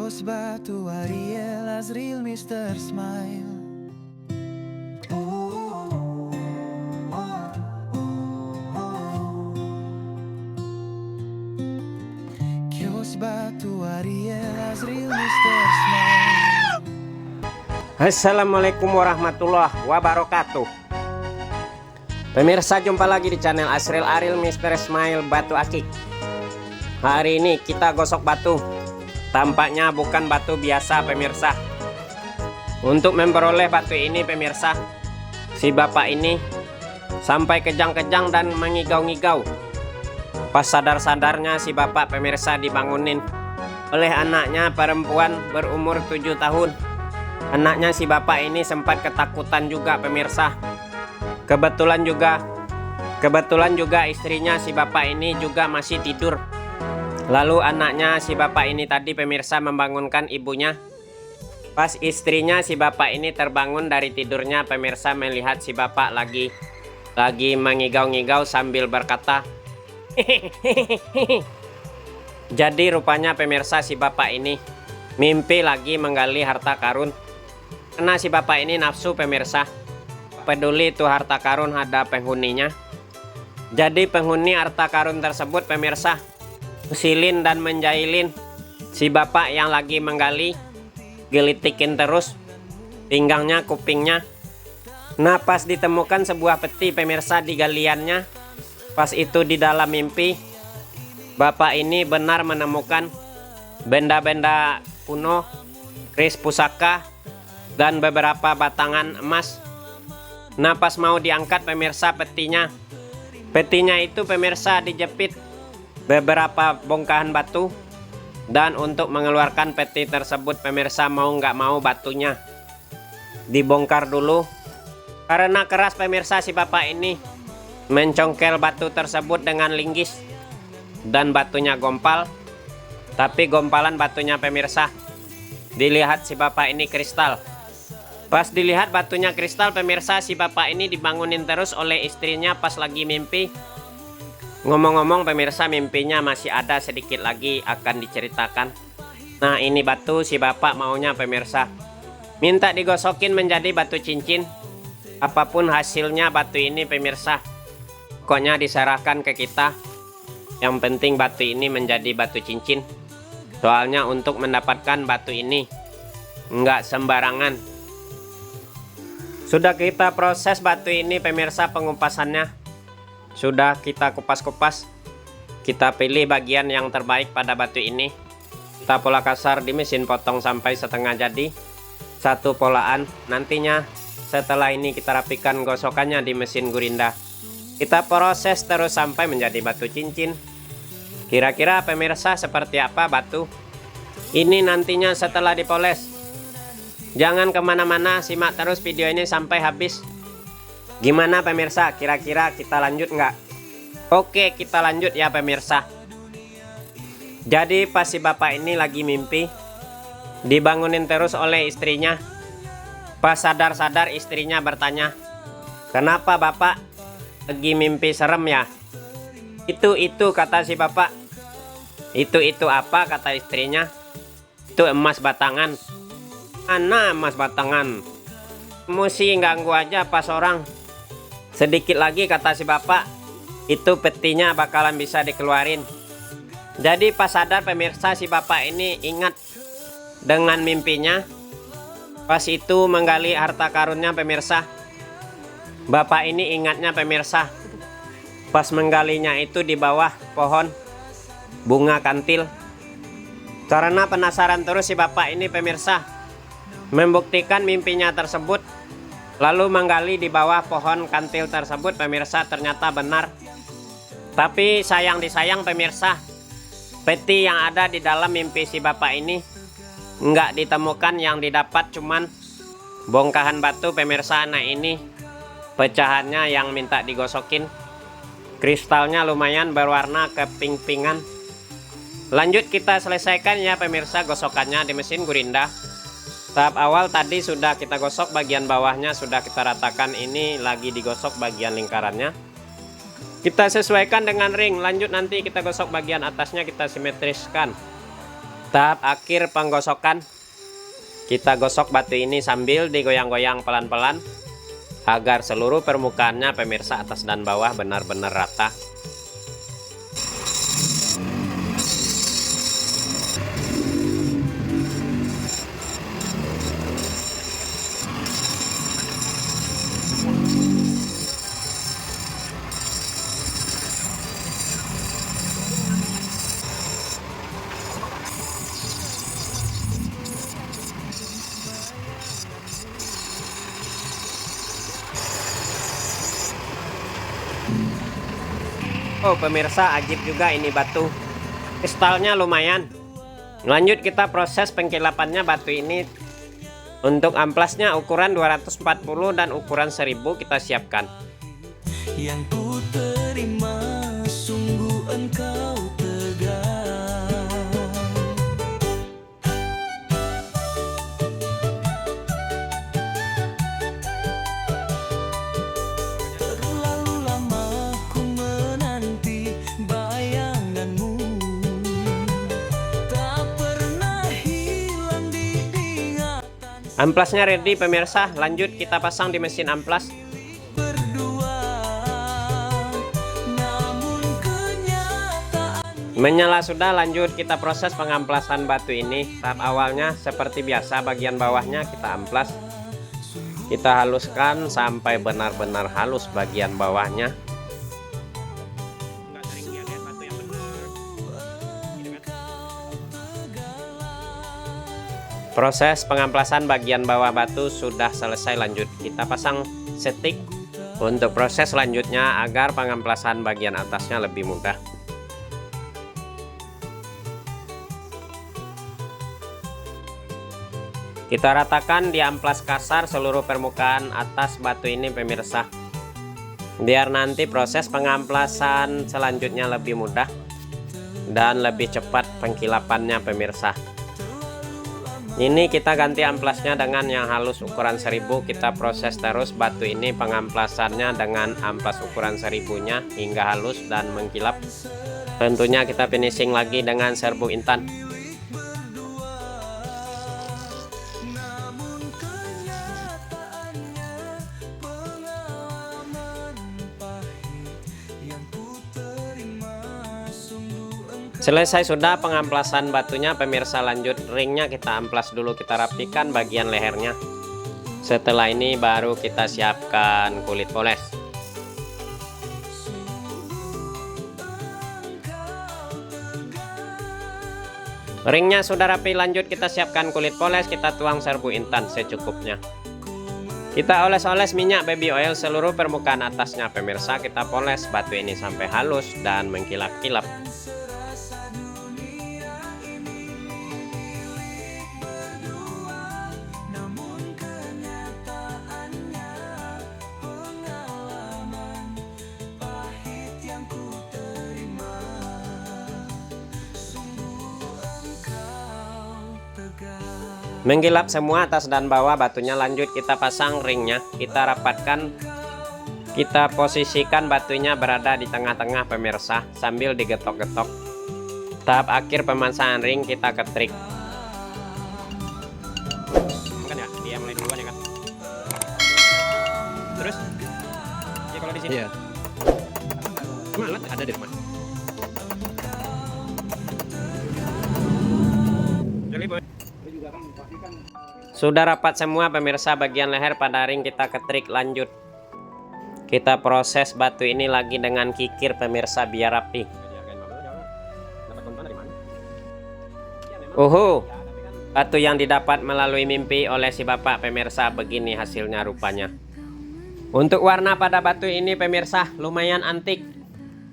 Kios Batu Ariel Azril Mr. Smile. Kios Batu Ariel Azril Mr. Smile. Assalamualaikum warahmatullahi wabarakatuh. Pemirsa, jumpa lagi di channel Azril Ariel Mr. Smile Batu Akik. Hari ini kita gosok batu. Tampaknya bukan batu biasa, pemirsa. Untuk memperoleh batu ini, pemirsa, si bapak ini sampai kejang-kejang dan mengigau-ngigau. Pas sadar-sadarnya si bapak, pemirsa, dibangunin oleh anaknya perempuan berumur 7 tahun. Anaknya si bapak ini sempat ketakutan juga, pemirsa. Kebetulan juga istrinya si bapak ini juga masih tidur. Lalu anaknya si bapak ini tadi, pemirsa, membangunkan ibunya. Pas istrinya si bapak ini terbangun dari tidurnya, pemirsa, melihat si bapak lagi mengigau-ngigau sambil berkata, hehehe. Jadi rupanya, pemirsa, si bapak ini mimpi lagi menggali harta karun. Karena si bapak ini nafsu, pemirsa, peduli itu harta karun ada penghuninya. Jadi penghuni harta karun tersebut, pemirsa, usilin dan menjailin si bapak yang lagi menggali, gelitikin terus pinggangnya, kupingnya. Nah, pas ditemukan sebuah peti, pemirsa, di galiannya. Pas itu di dalam mimpi, bapak ini benar menemukan benda-benda kuno, keris pusaka, dan beberapa batangan emas. Nah, pas mau diangkat, pemirsa, petinya itu, pemirsa, dijepit beberapa bongkahan batu. Dan untuk mengeluarkan peti tersebut, pemirsa, mau nggak mau batunya dibongkar dulu. Karena keras, pemirsa, si bapak ini mencongkel batu tersebut dengan linggis. Dan batunya gompal. Tapi gompalan batunya, pemirsa, dilihat si bapak ini kristal. Pas dilihat batunya kristal, pemirsa, si bapak ini dibangunin terus oleh istrinya pas lagi mimpi. Ngomong-ngomong, pemirsa, mimpinya masih ada sedikit lagi akan diceritakan. Nah, ini batu si bapak maunya, pemirsa, minta digosokin menjadi batu cincin. Apapun hasilnya batu ini, pemirsa, pokoknya diserahkan ke kita. Yang penting batu ini menjadi batu cincin. Soalnya untuk mendapatkan batu ini nggak sembarangan. Sudah kita proses batu ini, pemirsa, pengupasannya. Sudah kita kupas-kupas. Kita pilih bagian yang terbaik pada batu ini. Kita pola kasar di mesin potong sampai setengah jadi. Satu polaan. Nantinya setelah ini kita rapikan gosokannya di mesin gurinda. Kita proses terus sampai menjadi batu cincin. Kira-kira, pemirsa, seperti apa batu ini nantinya setelah dipoles? Jangan kemana-mana, simak terus video ini sampai habis. Gimana, pemirsa? Kira-kira kita lanjut nggak? Oke, kita lanjut ya, pemirsa. Jadi pas si bapak ini lagi mimpi, dibangunin terus oleh istrinya. Pas sadar-sadar, istrinya bertanya, kenapa bapak lagi mimpi serem ya? Itu kata si bapak. Itu apa, kata istrinya? Itu emas batangan. Mana emas batangan? Mesti ganggu aja pas orang. Sedikit lagi, kata si bapak, itu petinya bakalan bisa dikeluarin. Jadi pas sadar, pemirsa, si bapak ini ingat dengan mimpinya. Pas itu menggali harta karunnya, pemirsa. Bapak ini ingatnya, pemirsa, pas menggalinya itu di bawah pohon bunga kantil. Karena penasaran terus si bapak ini, pemirsa, membuktikan mimpinya tersebut. Lalu menggali di bawah pohon kantil tersebut, pemirsa, ternyata benar. Tapi sayang disayang, pemirsa, peti yang ada di dalam mimpi si bapak ini nggak ditemukan. Yang didapat cuman bongkahan batu, pemirsa. Nah, ini pecahannya yang minta digosokin. Kristalnya lumayan berwarna keping-pingan. Lanjut kita selesaikan ya, pemirsa, gosokannya di mesin gurinda. Tahap awal tadi sudah kita gosok bagian bawahnya, sudah kita ratakan. Ini lagi digosok bagian lingkarannya. Kita sesuaikan dengan ring. Lanjut nanti kita gosok bagian atasnya, kita simetriskan. Tahap akhir penggosokan, kita gosok batu ini sambil digoyang-goyang pelan-pelan agar seluruh permukaannya pemirsa atas dan bawah benar-benar rata. Oh pemirsa, ajib juga ini batu. Kristalnya lumayan. Lanjut kita proses pengkilapannya batu ini. Untuk amplasnya ukuran 240 dan ukuran 1000 kita siapkan. Yang ku terima sungguh engkau tegar. Terlalu lama ku menanti bayanganmu, tak pernah hilang di ingatan. Amplasnya ready pemirsa. Lanjut kita pasang di mesin amplas. Menyala sudah, lanjut kita proses pengamplasan batu ini. Tahap awalnya seperti biasa, bagian bawahnya kita amplas. Kita haluskan sampai benar-benar halus bagian bawahnya. Proses pengamplasan bagian bawah batu sudah selesai. Lanjut kita pasang setik untuk proses selanjutnya agar pengamplasan bagian atasnya lebih mudah. Kita ratakan di amplas kasar seluruh permukaan atas batu ini pemirsa, biar nanti proses pengamplasan selanjutnya lebih mudah dan lebih cepat pengkilapannya pemirsa. Ini kita ganti amplasnya dengan yang halus ukuran 1000. Kita proses terus batu ini pengamplasannya dengan amplas ukuran 1000-nya hingga halus dan mengkilap. Tentunya kita finishing lagi dengan serbuk intan. Selesai sudah pengamplasan batunya pemirsa, lanjut ringnya kita amplas dulu, kita rapikan bagian lehernya. Setelah ini baru kita siapkan kulit poles. Ringnya sudah rapi, lanjut kita siapkan kulit poles, kita tuang serbuk intan secukupnya. Kita oles-oles minyak baby oil seluruh permukaan atasnya pemirsa, kita poles batu ini sampai halus dan mengkilap-kilap. Mengkilap semua atas dan bawah batunya, lanjut kita pasang ringnya, kita rapatkan, kita posisikan batunya berada di tengah-tengah pemirsa sambil digetok-getok. Tahap akhir pemasangan ring kita ketrik. Kan ya, dia mulai duluan ya kan. Terus, ya kalau di sini. Iya. Alat ada di rumah. Sudah rapat semua pemirsa, bagian leher pada ring kita ketrik. Lanjut kita proses batu ini lagi dengan kikir pemirsa biar rapi. Batu yang didapat melalui mimpi oleh si bapak pemirsa, begini hasilnya rupanya. Untuk warna pada batu ini pemirsa lumayan antik.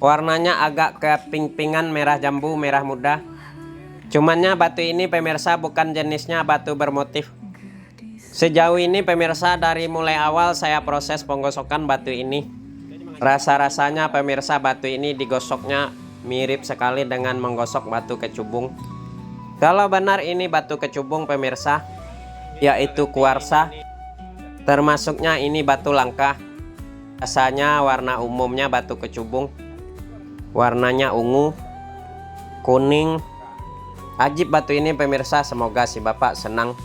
Warnanya agak keping-pingan merah jambu, merah muda. Cumannya batu ini pemirsa bukan jenisnya batu bermotif. Sejauh ini pemirsa, dari mulai awal saya proses penggosokan batu ini, rasa-rasanya pemirsa batu ini digosoknya mirip sekali dengan menggosok batu kecubung. Kalau benar ini batu kecubung pemirsa, yaitu kuarsa, termasuknya ini batu langka. Biasanya warna umumnya batu kecubung warnanya ungu, kuning, Ajib batu ini pemirsa, semoga si bapak senang